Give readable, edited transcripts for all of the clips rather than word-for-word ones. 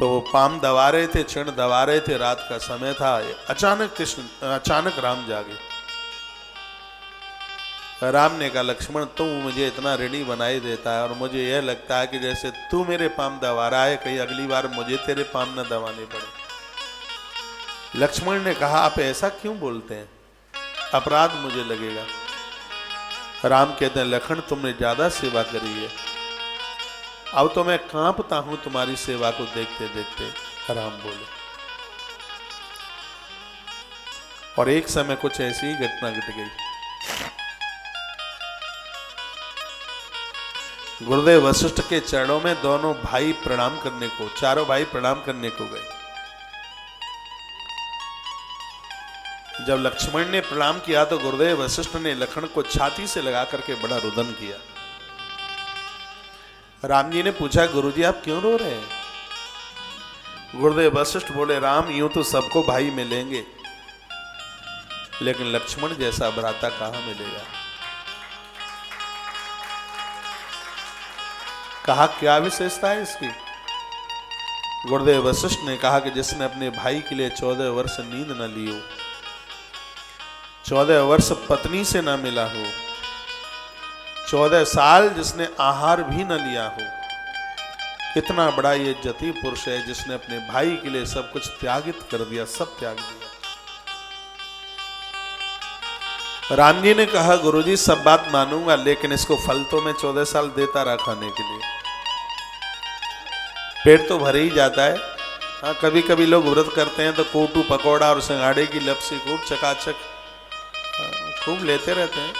तो वो पाम दबा रहे थे, चिण दबा रहे थे, रात का समय था। अचानक राम जागे। राम ने कहा, लक्ष्मण तू मुझे इतना ऋणी बनाई देता है और मुझे यह लगता है कि जैसे तू मेरे पाम दबा रहा है, कहीं अगली बार मुझे तेरे पाम न दबाने पड़े। लक्ष्मण ने कहा, आप ऐसा क्यों बोलते हैं, अपराध मुझे लगेगा। राम कहते हैं, लखन तुमने ज्यादा सेवा करी है, अब तो मैं कांपता हूं तुम्हारी सेवा को देखते देखते। राम बोले। और एक समय कुछ ऐसी ही घटना घट गई। गुरुदेव वशिष्ठ के चरणों में दोनों भाई प्रणाम करने को, चारों भाई प्रणाम करने को गए। जब लक्ष्मण ने प्रणाम किया तो गुरुदेव वशिष्ठ ने लखन को छाती से लगा करके बड़ा रुदन किया। राम जी ने पूछा, गुरुजी आप क्यों रो रहे हैं? गुरुदेव वशिष्ठ बोले, राम यूं तो सबको भाई मिलेंगे, लेकिन लक्ष्मण जैसा भ्राता कहां मिलेगा। कहा, क्या विशेषता है इसकी? गुरुदेव वशिष्ठ ने कहा कि जिसने अपने भाई के लिए 14 वर्ष नींद न ली हो, 14 वर्ष पत्नी से न मिला हो, 14 साल जिसने आहार भी न लिया हो, कितना बड़ा ये जति पुरुष है जिसने अपने भाई के लिए सब कुछ त्यागित कर दिया, सब त्याग दिया। राम जी ने कहा, गुरुजी सब बात मानूंगा, लेकिन इसको फल तो मैं 14 साल देता रहा खाने के लिए, पेट तो भर ही जाता है। हाँ, कभी कभी लोग व्रत करते हैं तो कोटू पकौड़ा और सिंगाड़े की लपसी खूब चकाचक खूब लेते रहते हैं।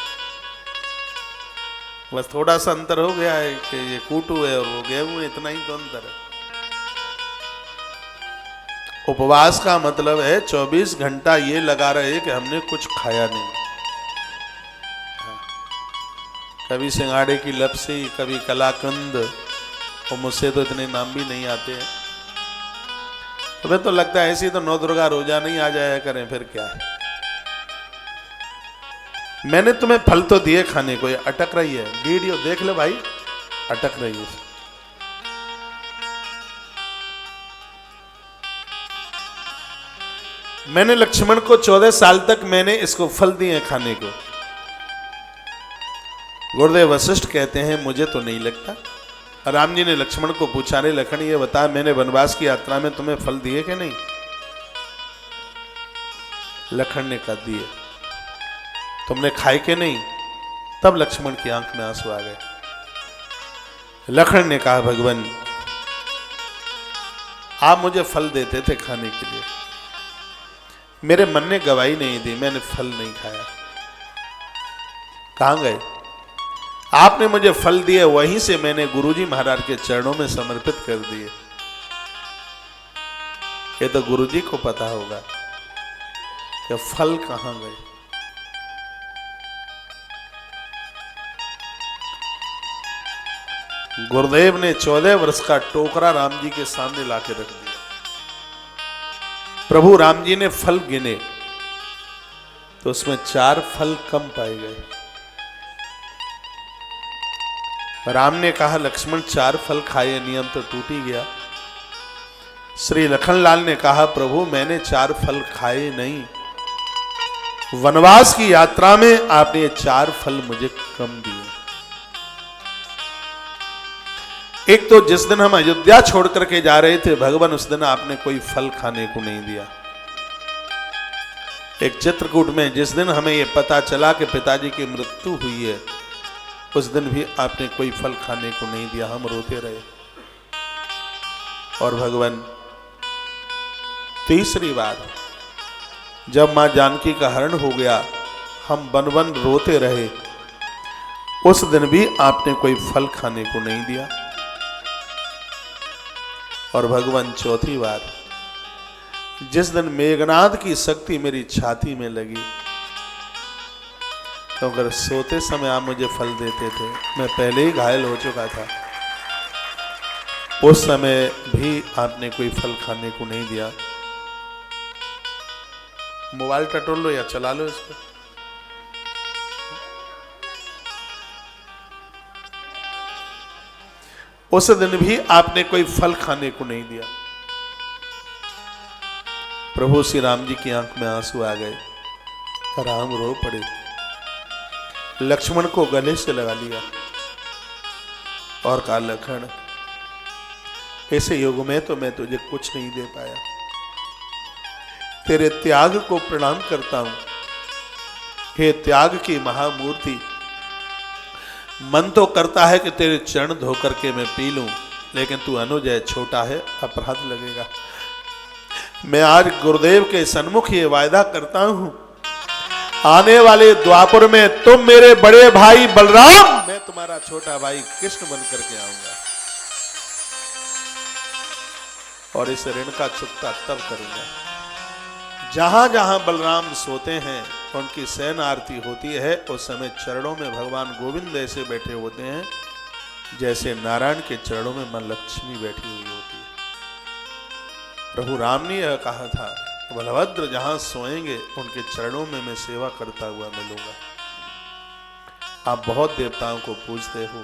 बस थोड़ा सा अंतर हो गया है कि ये कूटू है और वो गेहूं है, इतना ही तो अंतर है। उपवास का मतलब है 24 घंटा ये लगा रहे कि हमने कुछ खाया नहीं। कभी सिंगाड़े की लपसी, कभी कलाकंद, और मुझसे तो इतने नाम भी नहीं आते हैं। तुम्हें तो लगता है ऐसी तो 9 दुर्गा रोजा नहीं आ जाया करें, फिर क्या है। मैंने तुम्हें फल तो दिए खाने को, ये अटक रही है। वीडियो देख लो भाई, अटक रही है। मैंने लक्ष्मण को 14 साल तक मैंने इसको फल दिए खाने को। गुरुदेव वशिष्ठ कहते हैं, मुझे तो नहीं लगता। राम जी ने लक्ष्मण को पूछा, रे लखन ये बता, मैंने वनवास की यात्रा में तुम्हें फल दिए कि नहीं? लखन ने कहा, दिए। तुमने खाए के नहीं? तब लक्ष्मण की आंख में आंसू आ गए। लखन ने कहा, भगवान आप मुझे फल देते थे खाने के लिए, मेरे मन ने गवाही नहीं दी, मैंने फल नहीं खाया। कहां गए? आपने मुझे फल दिए, वहीं से मैंने गुरुजी महाराज के चरणों में समर्पित कर दिए। ये तो गुरुजी को पता होगा कि फल कहां गए। गुरुदेव ने 14 वर्ष का टोकरा राम जी के सामने लाके रख दिया। प्रभु राम जी ने फल गिने तो उसमें 4 फल कम पाए गए। राम ने कहा, लक्ष्मण 4 फल खाए, नियम तो टूट ही गया। श्री लखनलाल ने कहा, प्रभु मैंने 4 फल खाए नहीं, वनवास की यात्रा में आपने ये 4 फल मुझे कम दिए। एक तो जिस दिन हम अयोध्या छोड़ करके जा रहे थे भगवान, उस दिन आपने कोई फल खाने को नहीं दिया। एक चित्रकूट में जिस दिन हमें यह पता चला कि पिताजी की मृत्यु हुई है, उस दिन भी आपने कोई फल खाने को नहीं दिया, हम रोते रहे। और भगवान तीसरी बार जब मां जानकी का हरण हो गया, हम बन बन रोते रहे, उस दिन भी आपने कोई फल खाने को नहीं दिया। और भगवान चौथी बार जिस दिन मेघनाद की शक्ति मेरी छाती में लगी, तो अगर सोते समय आप मुझे फल देते थे, मैं पहले ही घायल हो चुका था, उस समय भी आपने कोई फल खाने को नहीं दिया। मोबाइल टटोल लो या चला लो इसको। उस दिन भी आपने कोई फल खाने को नहीं दिया। प्रभु श्री राम जी की आंख में आंसू आ गए, राम रो पड़े, लक्ष्मण को गले से लगा लिया और कहा, लखन ऐसे युग में तो मैं तुझे कुछ नहीं दे पाया, तेरे त्याग को प्रणाम करता हूं। हे त्याग की महामूर्ति, मन तो करता है कि तेरे चरण धो करके मैं पी लूं, लेकिन तू अनुज है, छोटा है, अपराध लगेगा। मैं आज गुरुदेव के सन्मुख ये वायदा करता हूं, आने वाले द्वापर में तुम मेरे बड़े भाई बलराम, मैं तुम्हारा छोटा भाई कृष्ण बन करके आऊंगा और इस ऋण का चुकता तब करूंगा। जहां जहां बलराम सोते हैं, उनकी शयन आरती होती है, उस समय चरणों में भगवान गोविंद ऐसे बैठे होते हैं जैसे नारायण के चरणों में मां लक्ष्मी बैठी हुई होती है। प्रभु राम ने यह कहा था, बलभद्र जहां सोएंगे उनके चरणों में मैं सेवा करता हुआ मिलूंगा। आप बहुत देवताओं को पूजते हो,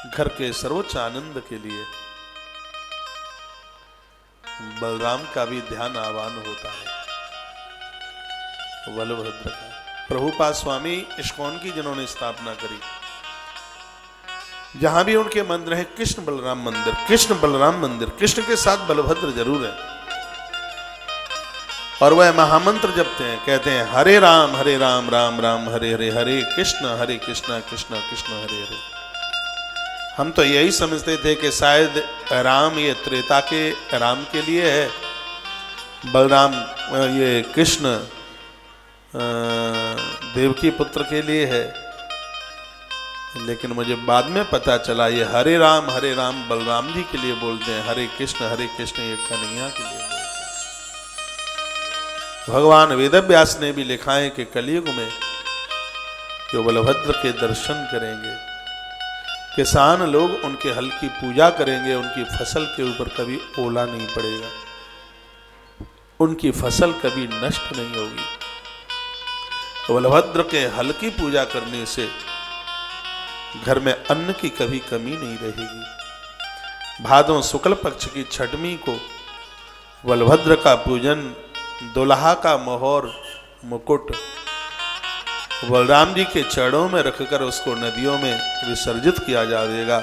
घर के सर्वोच्च आनंद के लिए बलराम का भी ध्यान आह्वान होता है, बलभद्र का। प्रभुपाद स्वामी इस्कॉन की जिन्होंने स्थापना करी, जहां भी उनके मंदिर है, कृष्ण बलराम मंदिर, कृष्ण बलराम मंदिर, कृष्ण के साथ बलभद्र जरूर है। और वह महामंत्र जपते हैं, कहते हैं हरे राम राम राम हरे हरे, हरे कृष्ण कृष्ण कृष्ण हरे हरे। हम तो यही समझते थे कि शायद राम ये त्रेता के राम के लिए है, बलराम ये कृष्ण देवकी पुत्र के लिए है, लेकिन मुझे बाद में पता चला ये हरे राम बलराम जी के लिए बोलते हैं, हरे कृष्ण ये कन्हैया के लिए बोलते हैं। भगवान वेदव्यास ने भी लिखा है कि कलयुग में जो बलभद्र के दर्शन करेंगे, किसान लोग उनके हल की पूजा करेंगे, उनकी फसल के ऊपर कभी ओला नहीं पड़ेगा, उनकी फसल कभी नष्ट नहीं होगी। तो बलभद्र के हल की पूजा करने से घर में अन्न की कभी कमी नहीं रहेगी। भादों शुक्ल पक्ष की छठवीं को बलभद्र का पूजन, दुल्हा का मोहर मुकुट बलराम जी के चरणों में रखकर उसको नदियों में विसर्जित किया जाएगा,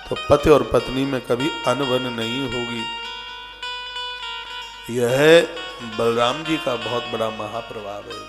तो पति और पत्नी में कभी अनबन नहीं होगी। यह बलराम जी का बहुत बड़ा महाप्रभाव है।